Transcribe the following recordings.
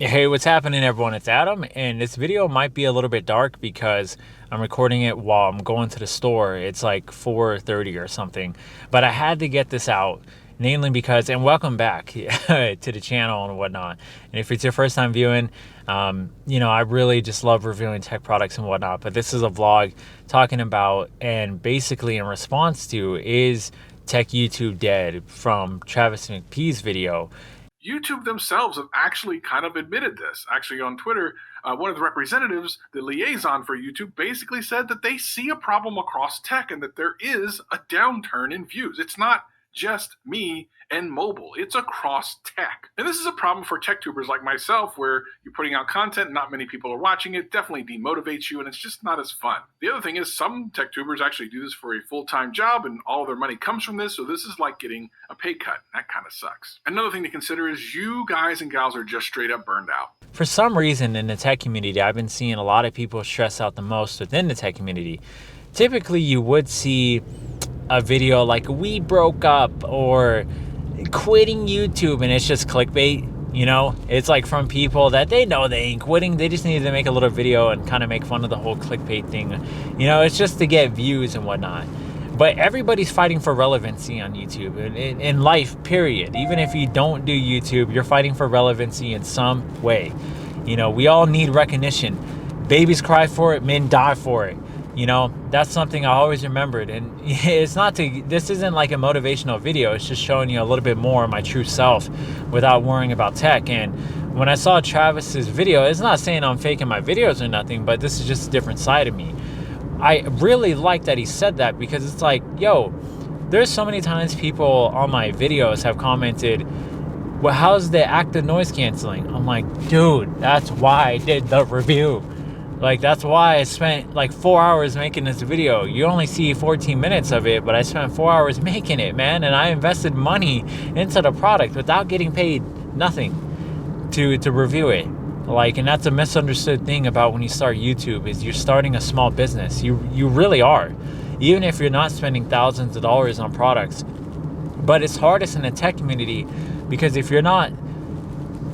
Hey, what's happening, everyone? It's Adam, and this video might be a little bit dark because I'm recording it while I'm going to the store. It's like 4:30 or something, but I had to get this out, namely because, and welcome back to the channel and whatnot. And if it's your first time viewing, I really just love reviewing tech products and whatnot, but this is a vlog talking about and basically in response to, is tech YouTube dead, from Travis McPee's video. YouTube themselves have actually kind of admitted this. Actually, on Twitter, one of the representatives, the liaison for YouTube, basically said that they see a problem across tech and that there is a downturn in views. It's not just me and mobile, it's across tech. And this is a problem for tech tubers like myself, where you're putting out content, not many people are watching it, definitely demotivates you, and it's just not as fun. The other thing is, some tech tubers actually do this for a full-time job, and all their money comes from this, so this is like getting a pay cut. That kind of sucks. Another thing to consider is you guys and gals are just straight up burned out. For some reason in the tech community, I've been seeing a lot of people stress out the most within the tech community. Typically, you would see a video like "we broke up" or "quitting YouTube," and it's just clickbait. It's like from people that they know they ain't quitting. They just need to make a little video and kind of make fun of the whole clickbait thing. It's just to get views and whatnot. But everybody's fighting for relevancy on YouTube, in life, period. Even if you don't do YouTube, you're fighting for relevancy in some way. We all need recognition. Babies cry for it, men die for it. That's something I always remembered. And this isn't like a motivational video. It's just showing you a little bit more of my true self without worrying about tech. And when I saw Travis's video, it's not saying I'm faking my videos or nothing, but this is just a different side of me. I really like that he said that, because it's like, yo, there's so many times people on my videos have commented, well, how's the active noise canceling? I'm like, dude, that's why I did the review. Like, that's why I spent like 4 hours making this video. You only see 14 minutes of it, but I spent 4 hours making it, man. And I invested money into the product without getting paid nothing to review it. And that's a misunderstood thing about when you start YouTube, is you're starting a small business. You really are. Even if you're not spending thousands of dollars on products. But it's hardest in the tech community, because if you're not,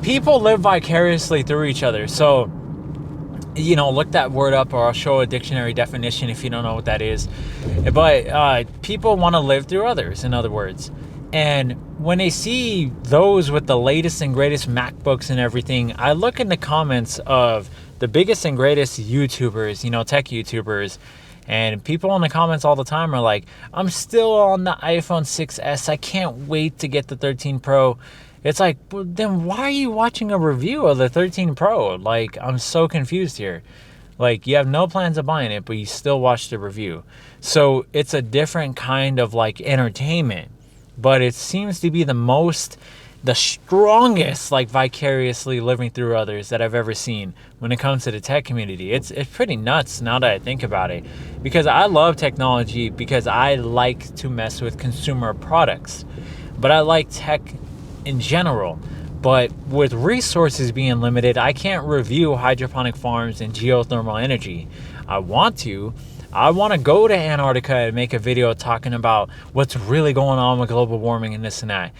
people live vicariously through each other. So, look that word up, or I'll show a dictionary definition if you don't know what that is. But people want to live through others, in other words. And when they see those with the latest and greatest MacBooks and everything, I look in the comments of the biggest and greatest YouTubers, tech YouTubers, and people in the comments all the time are like, I'm still on the iPhone 6S. I can't wait to get the 13 Pro. It's like, well, then why are you watching a review of the 13 Pro? Like, I'm so confused here. Like, you have no plans of buying it, but you still watch the review. So it's a different kind of like entertainment, but it seems to be the strongest, like, vicariously living through others that I've ever seen when it comes to the tech community. It's pretty nuts now that I think about it, because I love technology, because I like to mess with consumer products, but I like tech in general. But with resources being limited, I can't review hydroponic farms and geothermal energy. I want to go to Antarctica and make a video talking about what's really going on with global warming and this and that.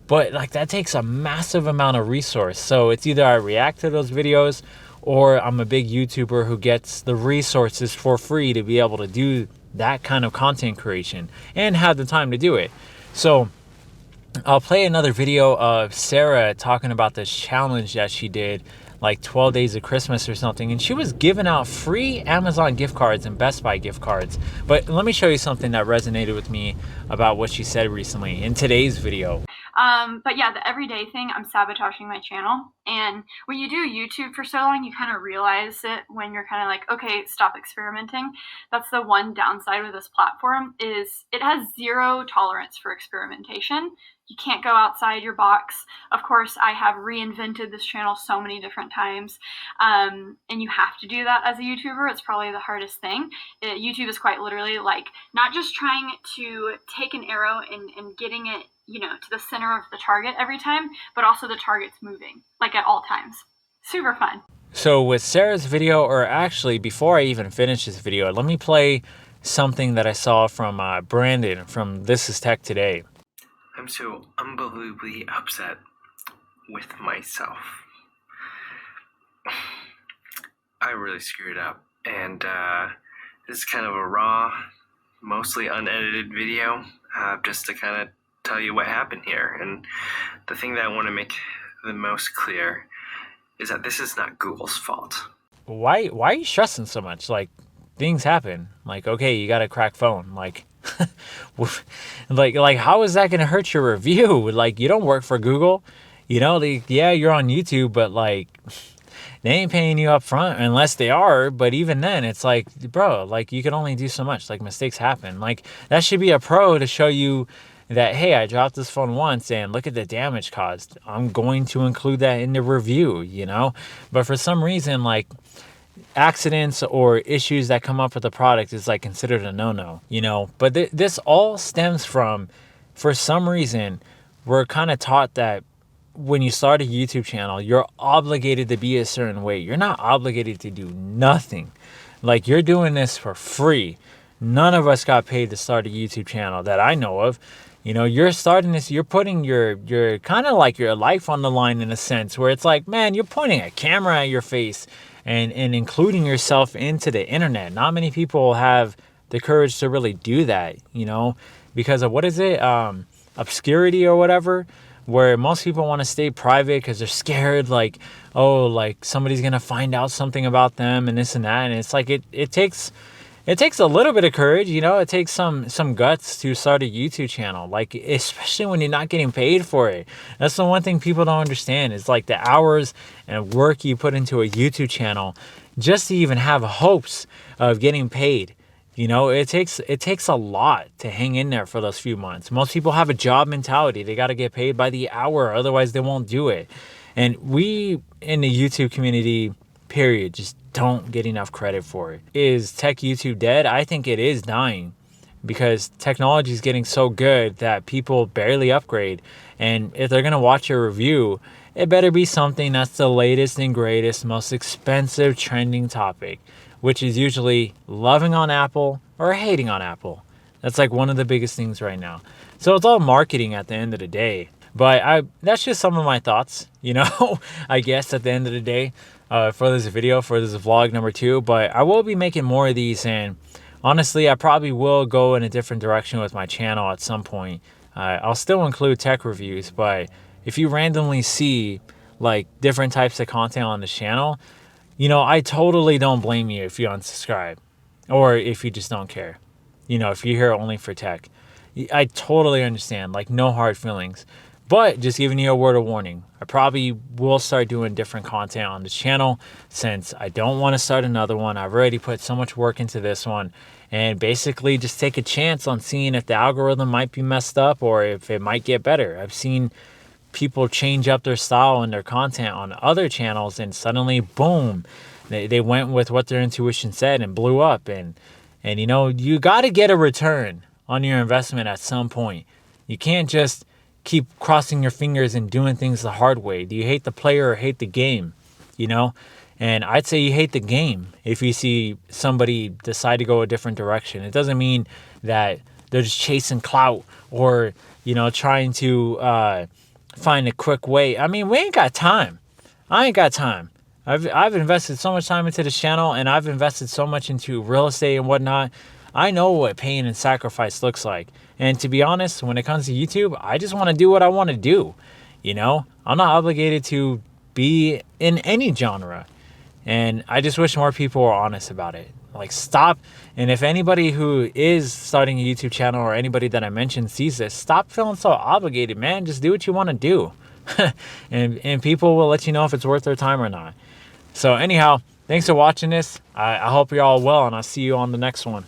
But like, that takes a massive amount of resource. So it's either I react to those videos, or I'm a big YouTuber who gets the resources for free to be able to do that kind of content creation and have the time to do it. So I'll play another video of Sarah talking about this challenge that she did, like 12 days of Christmas or something, and she was giving out free Amazon gift cards and Best Buy gift cards. But let me show you something that resonated with me about what she said recently in today's video. But yeah, the everyday thing, I'm sabotaging my channel. And when you do YouTube for so long, you kind of realize it when you're kind of like, okay, stop experimenting. That's the one downside with this platform, is it has zero tolerance for experimentation. You can't go outside your box. Of course, I have reinvented this channel so many different times, and you have to do that as a YouTuber. It's probably the hardest thing. YouTube is quite literally like not just trying to take an arrow and getting it, to the center of the target every time, but also the target's moving, like at all times. Super fun. So with Sarah's video, or actually before I even finish this video, let me play something that I saw from Brandon from This Is Tech Today. I'm so unbelievably upset with myself. I really screwed up. And this is kind of a raw, mostly unedited video, just to kind of tell you what happened here. And the thing that I want to make the most clear is that this is not Google's fault. Why are you stressing so much? Like, things happen. Like, okay, you got a cracked phone. Like, like how is that gonna hurt your review? Like, you don't work for Google, you know. Yeah, you're on YouTube, but like, they ain't paying you up front unless they are. But even then, it's like, bro, like, you can only do so much. Like, mistakes happen. Like, that should be a pro to show you that, hey, I dropped this phone once and look at the damage caused. I'm going to include that in the review, you know. But for some reason, like, accidents or issues that come up with the product is like considered a no-no, you know. But this all stems from, for some reason, we're kind of taught that when you start a YouTube channel, you're obligated to be a certain way. You're not obligated to do nothing. Like, you're doing this for free. None of us got paid to start a YouTube channel that I know of. You know, you're starting this, you're putting your kind of like your life on the line in a sense, where it's like, man, you're pointing a camera at your face and including yourself into the internet. Not many people have the courage to really do that, you know, because of, what is it, obscurity or whatever, where most people want to stay private because they're scared, like, oh, like somebody's going to find out something about them and this and that. And it's like, it takes a little bit of courage, you know. It takes some guts to start a YouTube channel, like, especially when you're not getting paid for it. That's the one thing people don't understand, is like the hours and work you put into a YouTube channel just to even have hopes of getting paid. You know, it takes a lot to hang in there for those few months. Most people have a job mentality. They got to get paid by the hour, otherwise they won't do it. And we in the YouTube community, period, just don't get enough credit for it. Is tech YouTube dead? I think it is dying, because technology is getting so good that people barely upgrade. And if they're going to watch a review, it better be something that's the latest and greatest, most expensive trending topic, which is usually loving on Apple or hating on Apple. That's like one of the biggest things right now. So it's all marketing at the end of the day. But that's just some of my thoughts, you know, I guess at the end of the day, for this video, for this vlog number 2. But I will be making more of these, and honestly, I probably will go in a different direction with my channel at some point. I'll still include tech reviews, but if you randomly see like different types of content on the channel, you know, I totally don't blame you if you unsubscribe or if you just don't care. You know, if you're here only for tech, I totally understand, like, no hard feelings. But just giving you a word of warning, I probably will start doing different content on this channel, since I don't want to start another one. I've already put so much work into this one, and basically just take a chance on seeing if the algorithm might be messed up or if it might get better. I've seen people change up their style and their content on other channels, and suddenly, boom, they went with what their intuition said and blew up. And you know, you got to get a return on your investment at some point. You can't just keep crossing your fingers and doing things the hard way. Do you hate the player or hate the game? You know? And I'd say you hate the game if you see somebody decide to go a different direction. It doesn't mean that they're just chasing clout or, you know, trying to find a quick way. I mean, we ain't got time. I ain't got time. I've invested so much time into this channel, and I've invested so much into real estate and whatnot. I know what pain and sacrifice looks like. And to be honest, when it comes to YouTube, I just want to do what I want to do. You know, I'm not obligated to be in any genre. And I just wish more people were honest about it. Like, stop. And if anybody who is starting a YouTube channel or anybody that I mentioned sees this, stop feeling so obligated, man. Just do what you want to do. and people will let you know if it's worth their time or not. So anyhow, thanks for watching this. I hope you're all well, and I'll see you on the next one.